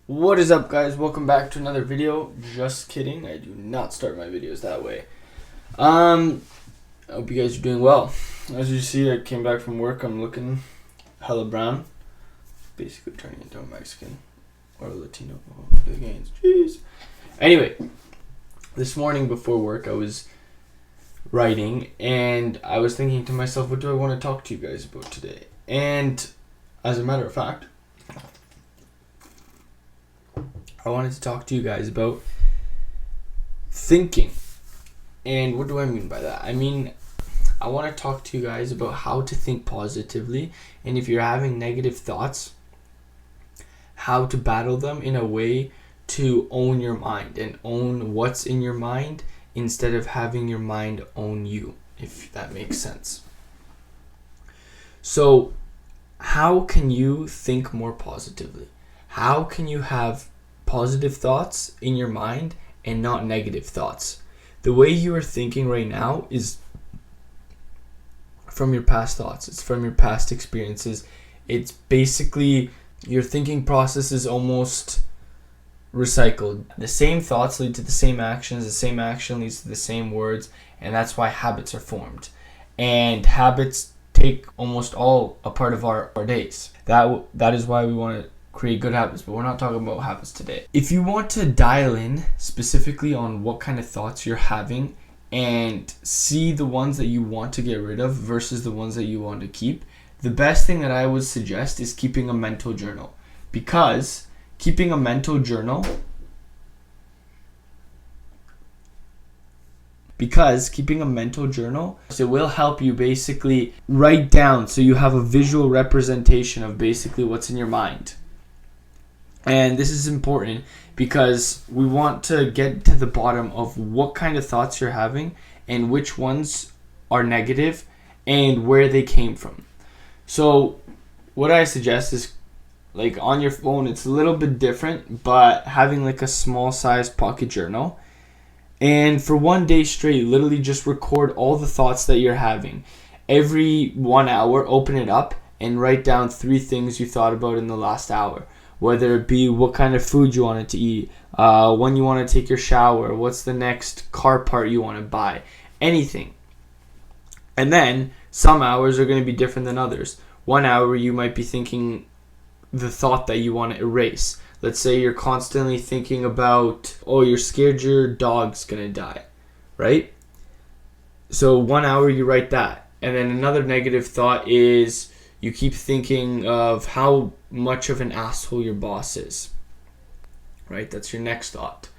What is up, guys? Welcome back to another video. Just kidding, I do not start my videos that way. I hope you guys are doing well. As you see, I came back from work. I'm looking hella brown, basically turning into a Mexican or a Latino. Oh, big hands, jeez. Anyway, this morning before work I was writing and I was thinking to myself, what do I want to talk to you guys about today? And as a matter of fact, I wanted to talk to you guys about thinking. And what do I mean by that? I mean, I want to talk to you guys about how to think positively, and if you're having negative thoughts, how to battle them in a way to own your mind and own what's in your mind instead of having your mind own you, if that makes sense. So, how can you think more positively? How can you have positive thoughts in your mind and not negative thoughts? The way you are thinking right now is from your past thoughts. It's from your past experiences. It's basically your thinking process is almost recycled. The same thoughts lead to the same actions. The same action leads to the same words, and that's why habits are formed. And habits take almost all a part of our days. That is why we want to create good habits, but we're not talking about habits today. If you want to dial in specifically on what kind of thoughts you're having and see the ones that you want to get rid of versus the ones that you want to keep, the best thing that I would suggest is keeping a mental journal. Because keeping a mental journal it will help you basically write down so you have a visual representation of basically what's in your mind. And this is important because we want to get to the bottom of what kind of thoughts you're having and which ones are negative and where they came from. So what I suggest is, like, on your phone, it's a little bit different, but having like a small size pocket journal. And for 1 day straight, literally just record all the thoughts that you're having. Every 1 hour, open it up and write down 3 things you thought about in the last hour. Whether it be what kind of food you wanted to eat, when you want to take your shower, what's the next car part you want to buy, anything. And then some hours are going to be different than others. 1 hour you might be thinking the thought that you want to erase. Let's say you're constantly thinking about, you're scared your dog's going to die, right? So 1 hour you write that. And then another negative thought is you keep thinking of how much of an asshole your boss is, right? That's your next thought.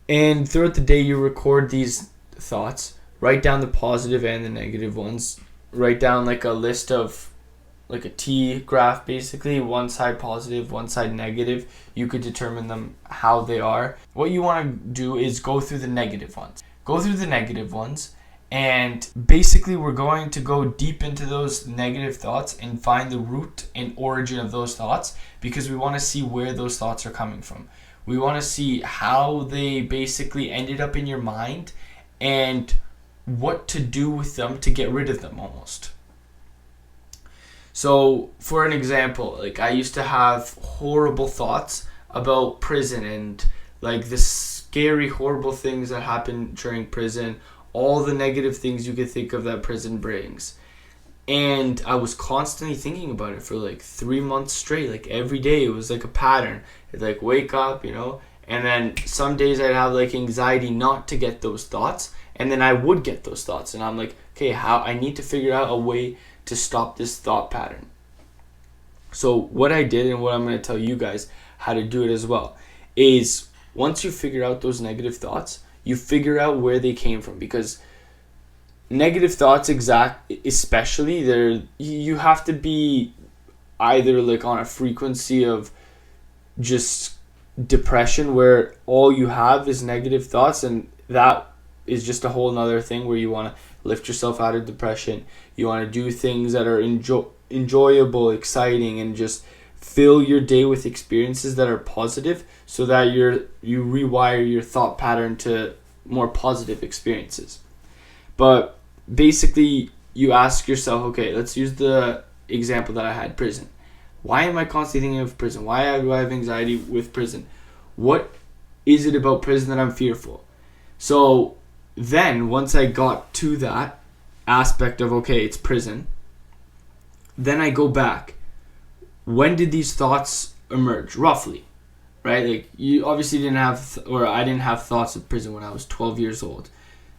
And throughout the day, you record these thoughts. Write down the positive and the negative ones. Write down like a list of, like a T graph, basically. One side positive, one side negative. You could determine them how they are. What you want to do is go through the negative ones. And basically we're going to go deep into those negative thoughts and find the root and origin of those thoughts, because we want to see where those thoughts are coming from. We want to see how they basically ended up in your mind and what to do with them to get rid of them almost. So for an example, like I used to have horrible thoughts about prison and like the scary, horrible things that happen during prison, all the negative things you could think of that prison brings. And I was constantly thinking about it for like 3 months straight. Like every day it was like a pattern. I'd like wake up, and then some days I'd have like anxiety not to get those thoughts, and then I would get those thoughts, and I'm like, okay, I need to figure out a way to stop this thought pattern. So what I did, and what I'm going to tell you guys how to do it as well, is once you figure out those negative thoughts, you figure out where they came from. Because negative thoughts, especially, you have to be either like on a frequency of just depression where all you have is negative thoughts, and that is just a whole nother thing where you want to lift yourself out of depression. You want to do things that are enjoyable, exciting, and just fill your day with experiences that are positive so that you rewire your thought pattern to more positive experiences. But basically you ask yourself, okay, let's use the example that I had, prison. Why am I constantly thinking of prison? Why do I have anxiety with prison? What is it about prison that I'm fearful? So then once I got to that aspect of, okay, it's prison, then I go back. When did these thoughts emerge, roughly? Right? Like, you obviously didn't have, or I didn't have thoughts of prison when I was 12 years old.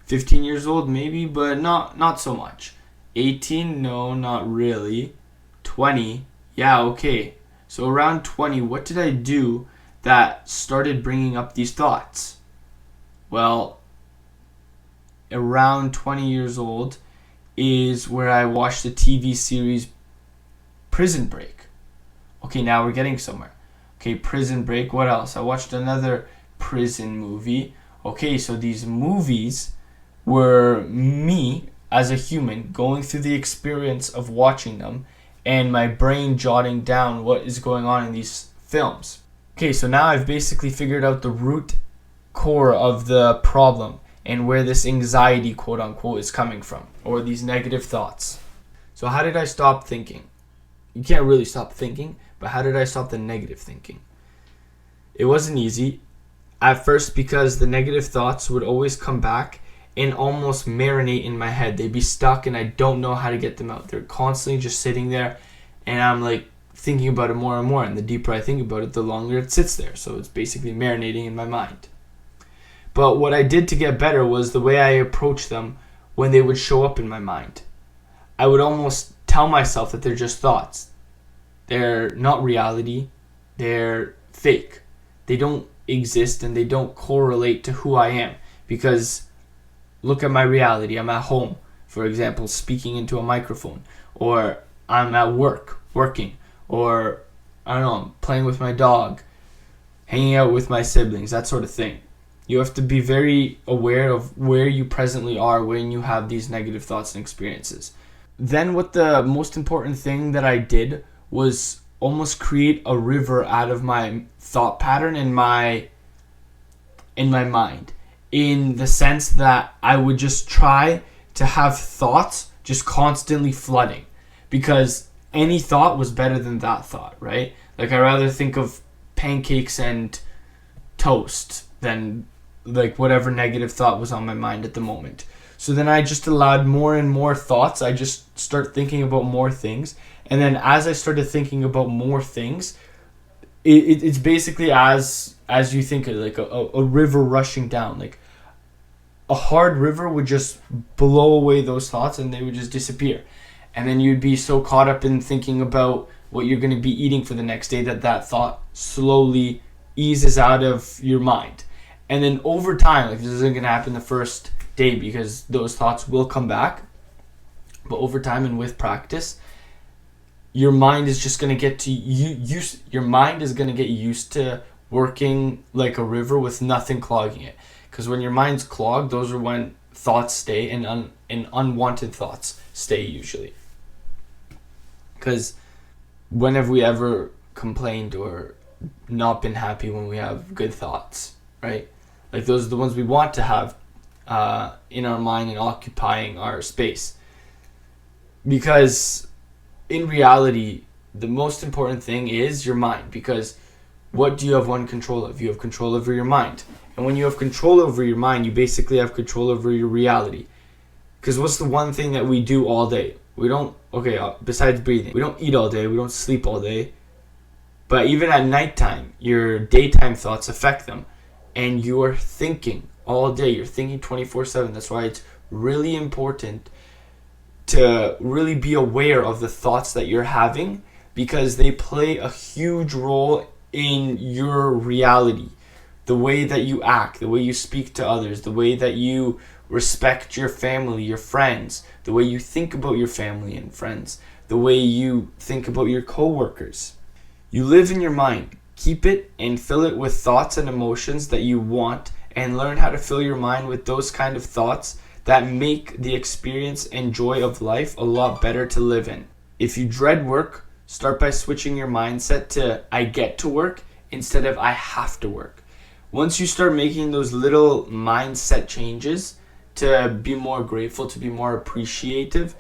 15 years old, maybe, but not so much. 18, no, not really. 20, yeah, okay. So around 20, what did I do that started bringing up these thoughts? Well, around 20 years old is where I watched the TV series Prison Break. Okay, now we're getting somewhere. Okay, Prison Break, what else? I watched another prison movie. Okay, so these movies were me as a human going through the experience of watching them and my brain jotting down what is going on in these films. Okay, so now I've basically figured out the root core of the problem and where this anxiety, quote unquote, is coming from, or these negative thoughts. So how did I stop thinking? You can't really stop thinking, but how did I stop the negative thinking? It wasn't easy at first because the negative thoughts would always come back and almost marinate in my head. They'd be stuck and I don't know how to get them out. They're constantly just sitting there and I'm like thinking about it more and more, and the deeper I think about it, the longer it sits there. So it's basically marinating in my mind. But what I did to get better was the way I approached them when they would show up in my mind. I would almost tell myself that they're just thoughts. They're not reality. They're fake. They don't exist and they don't correlate to who I am. Because look at my reality. I'm at home, for example, speaking into a microphone. Or I'm at work, working. Or, I don't know, I'm playing with my dog, hanging out with my siblings, that sort of thing. You have to be very aware of where you presently are when you have these negative thoughts and experiences. Then what the most important thing that I did was almost create a river out of my thought pattern in my mind, in the sense that I would just try to have thoughts just constantly flooding, because any thought was better than that thought, right? Like, I'd rather think of pancakes and toast than like whatever negative thought was on my mind at the moment. So then I just allowed more and more thoughts. I just start thinking about more things. And then as I started thinking about more things, it's basically as you think of, like a river rushing down. Like a hard river would just blow away those thoughts and they would just disappear. And then you'd be so caught up in thinking about what you're going to be eating for the next day that thought slowly eases out of your mind. And then over time, like, this isn't going to happen the first day because those thoughts will come back. But over time and with practice, your mind is just going to get to your mind is going to get used to working like a river with nothing clogging it. Because when your mind's clogged, those are when thoughts stay and unwanted thoughts stay usually. Because when have we ever complained or not been happy when we have good thoughts, right? Like, those are the ones we want to have in our mind and occupying our space. Because in reality, the most important thing is your mind. Because what do you have one control of? You have control over your mind. And when you have control over your mind, you basically have control over your reality. Because what's the one thing that we do all day? We don't, besides breathing, we don't eat all day, we don't sleep all day. But even at nighttime, your daytime thoughts affect them. And you're thinking all day. You're thinking 24/7. That's why it's really important to really be aware of the thoughts that you're having, because they play a huge role in your reality. The way that you act, the way you speak to others, the way that you respect your family, your friends, the way you think about your family and friends, the way you think about your coworkers. You live in your mind. Keep it and fill it with thoughts and emotions that you want, and learn how to fill your mind with those kind of thoughts that make the experience and joy of life a lot better to live in. If you dread work, start by switching your mindset to I get to work instead of I have to work. Once you start making those little mindset changes to be more grateful, to be more appreciative,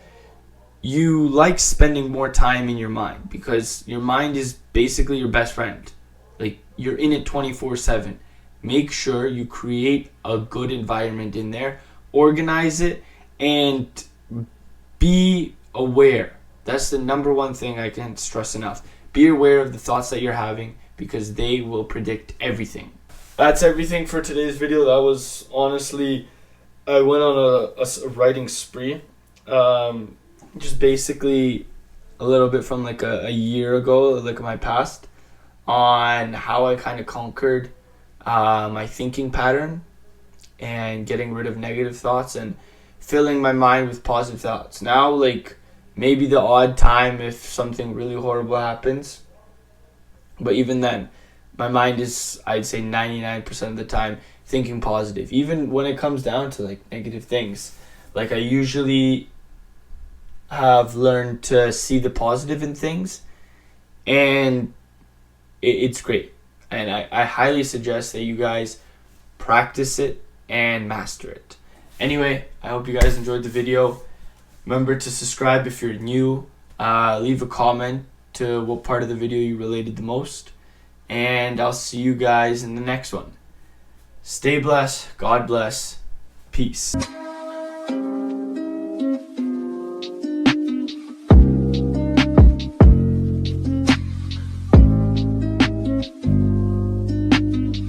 you like spending more time in your mind, because your mind is basically your best friend. Like, you're in it 24/7. Make sure you create a good environment in there, organize it, and be aware. That's the number one thing I can't stress enough. Be aware of the thoughts that you're having, because they will predict everything. That's everything for today's video. That was honestly, I went on a writing spree. Just basically a little bit from like a year ago, like my past, on how I kind of conquered my thinking pattern and getting rid of negative thoughts and filling my mind with positive thoughts. Now, like, maybe the odd time if something really horrible happens, but even then, my mind is, I'd say 99% of the time, thinking positive. Even when it comes down to like negative things, like, I usually have learned to see the positive in things, and it's great. And I highly suggest that you guys practice it and master it. Anyway, I hope you guys enjoyed the video. Remember to subscribe if you're new. Leave a comment to what part of the video you related the most. And I'll see you guys in the next one. Stay blessed. God bless. Peace.